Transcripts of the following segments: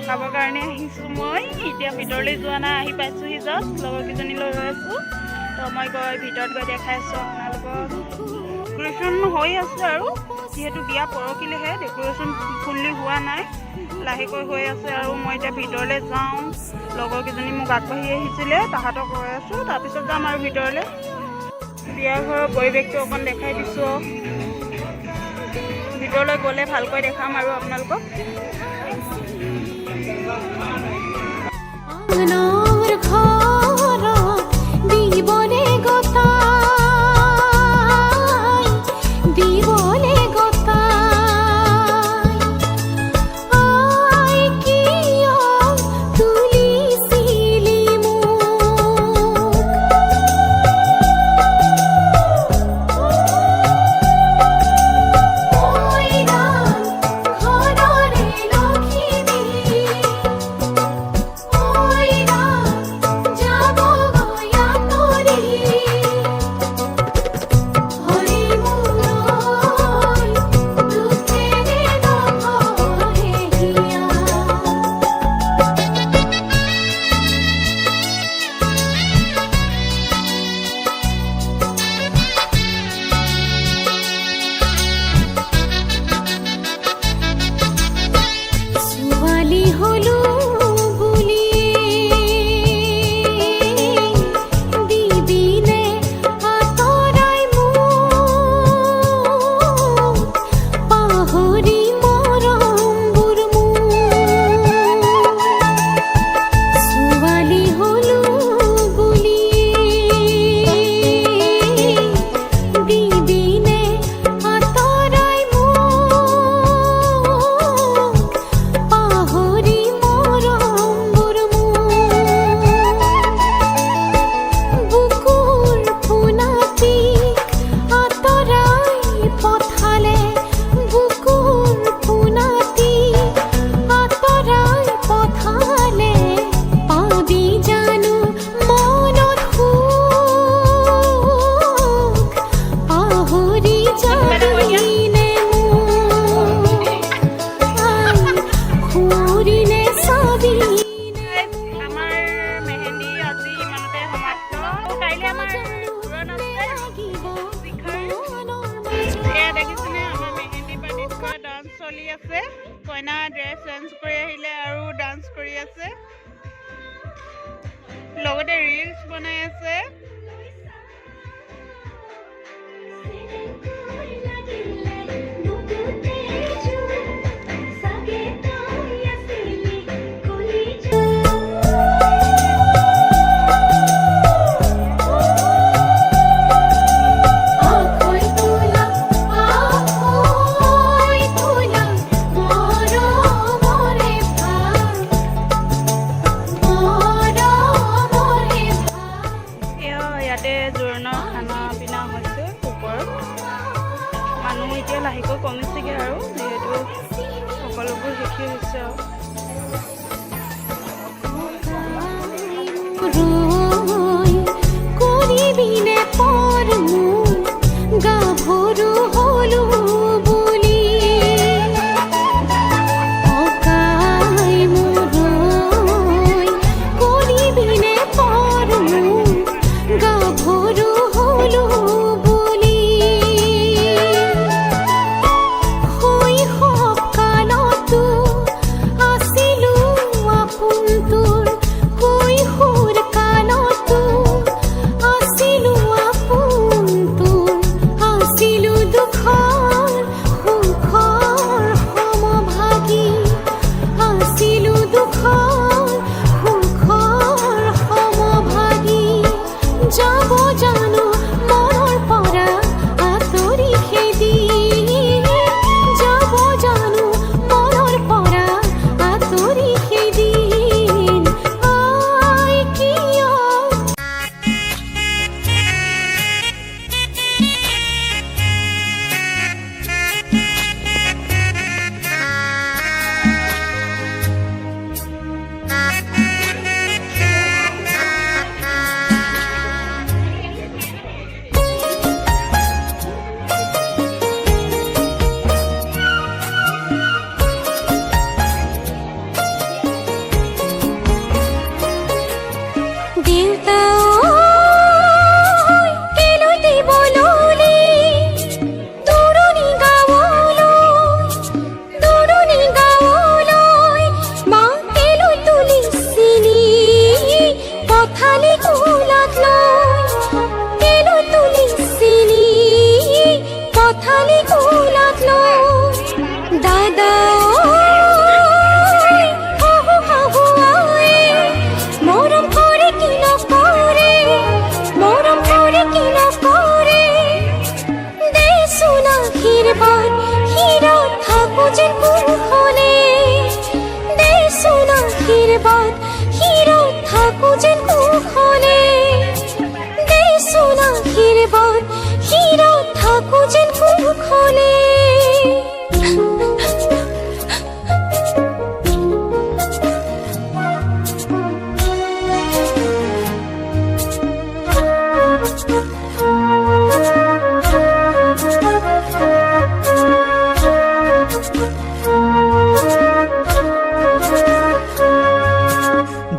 দেখাবৰ কাৰণে আহিছোঁ মই এতিয়া ভিতৰলৈ যোৱা নাই আহি পাইছোঁহি জাষ্ট লগৰ কেইজনী লৈ আছোঁ তো মই গৈ ভিতৰত গৈ দেখাই আছোঁ আপোনালোকক ডেকোৰেশ্যন হৈ আছে আৰু যিহেতু বিয়া পৰহিলেহে ডেকোৰেশ্যন ফুল্লি হোৱা নাই লাহেকৈ হৈ আছে আৰু মই এতিয়া ভিতৰলৈ যাওঁ লগৰ কেইজনী মোক আগবাঢ়ি আহিছিলে তাহাঁতক কৈ আছোঁ তাৰপিছত যাম আৰু ভিতৰলৈ বিয়া ঘৰৰ পৰিৱেশটো অকণ দেখাই দিছোঁ ভিতৰলৈ গ'লে ভালকৈ দেখাম আৰু আপোনালোকক কইনা ড্ৰেছ চেঞ্জ কৰি আহিলে আৰু ডান্স কৰি আছে লগতে ৰিলছ বনাই আছে লাহেকৈ কমিছেগৈ আৰু যিহেতু সকলোবোৰ শেষেই হৈছে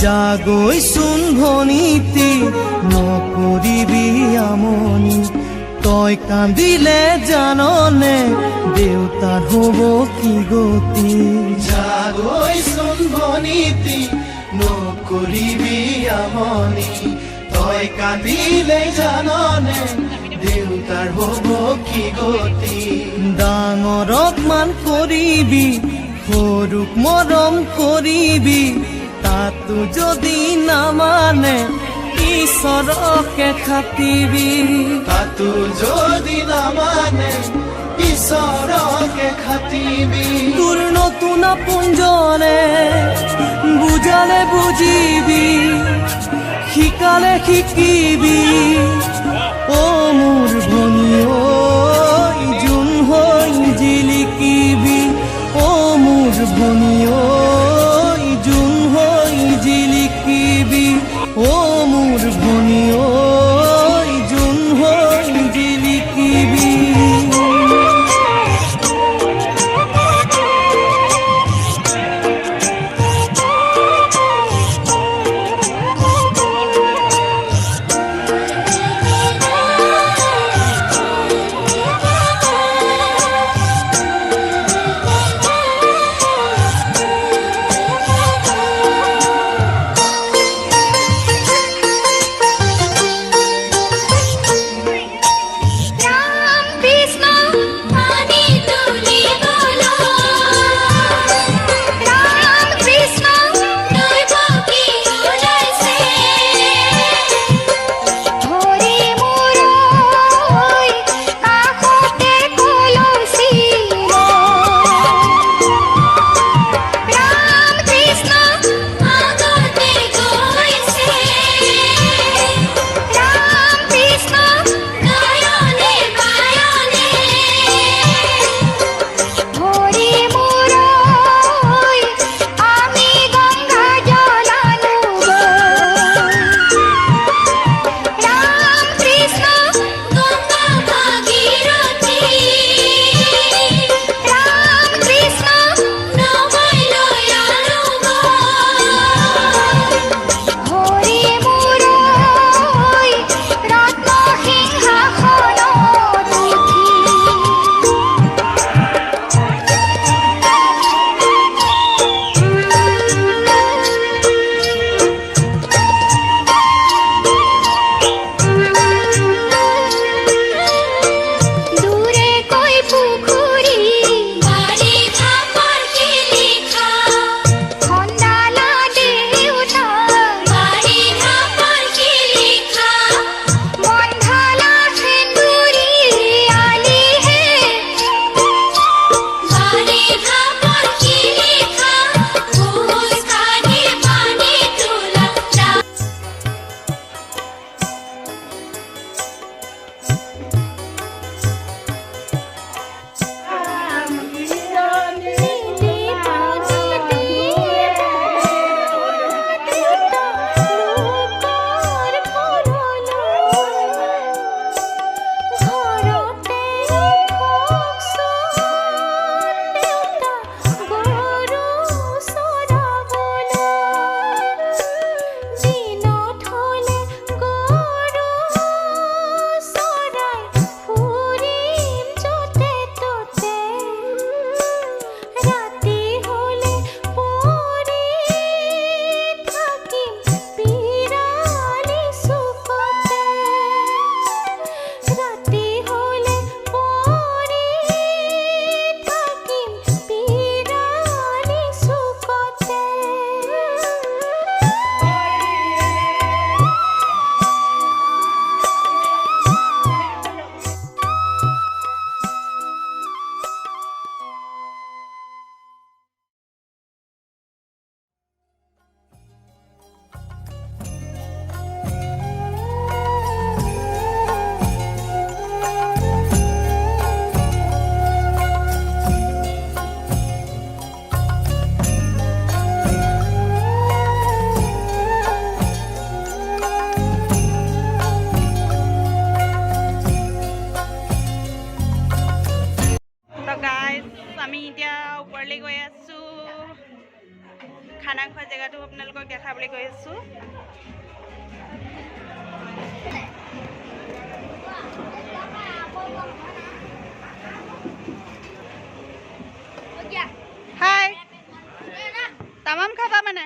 জাগৈচোন ভনীতি নকৰিবি আমনি তই কান্দিলে জাননে দেউতাৰ হ'ব কি গতি জাগৈচোন ভনীতি নকৰিবি আমনি তই কান্দিলে জাননে দেউতাৰ হ'ব কি গতি ডাঙৰক মান কৰিবি সৰুক মৰম কৰিবি তাতো যদি নামানে ঈশ্বৰকে খাটিবি তাতো যদি নামানে ঈশ্বৰকে খাটিবি তোৰ নতুন আপোনজনে বুজালে বুজিবি শিকালে শিকিবি অ মোৰ ভনী ঐ যোন হৈ জিলিকিবি অ মোৰ ভনী ঐ যোন হৈ জিলিকিবি অ মোৰ ভনী ঐ যোন হৈ জিলিকিবি দেখা বুলি কৈ আছোঁ হাই তামাম খাবা মানে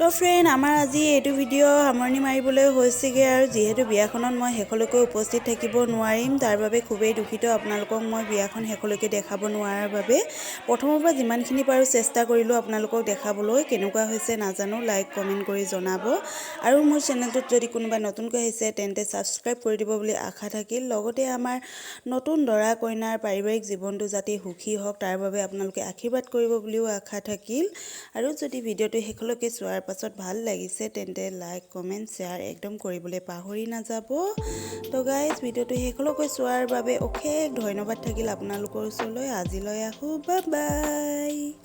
ফ্ৰেণ্ড আমাৰ আজি এইটো ভিডিঅ' সামৰণি মাৰিবলৈ হৈছেগৈ আৰু যিহেতু বিয়াখনত মই শেষলৈকে উপস্থিত থাকিব নোৱাৰিম তাৰ বাবে খুবেই দুখিত আপোনালোকক মই বিয়াখন শেষলৈকে দেখাব নোৱাৰাৰ বাবে প্ৰথমৰ পৰা যিমানখিনি পাৰোঁ চেষ্টা কৰিলোঁ আপোনালোকক দেখাবলৈ কেনেকুৱা হৈছে নাজানো লাইক কমেণ্ট কৰি জনাব আৰু মোৰ চেনেলটোত যদি কোনোবা নতুনকৈ আহিছে তেন্তে ছাবস্ক্ৰাইব কৰি দিব বুলি আশা থাকিল লগতে আমাৰ নতুন দৰা কইনাৰ পাৰিবাৰিক জীৱনটো যাতে সুখী হওক তাৰ বাবে আপোনালোকে আশীৰ্বাদ কৰিব বুলিও আশা থাকিল আৰু যদি ভিডিঅ'টো শেষলৈকে চোৱাৰ পাছত ভাল লাগিছে তেন্তে লাইক কমেণ্ট শ্বেয়াৰ একদম কৰিবলৈ পাহৰি নাযাব তো গাইজ ভিডিঅ'টো শেষলৈকে চোৱাৰ বাবে অশেষ ধন্যবাদ থাকিল আপোনালোকৰ ওচৰলৈ আজিলৈ আহোঁ বাই বাই।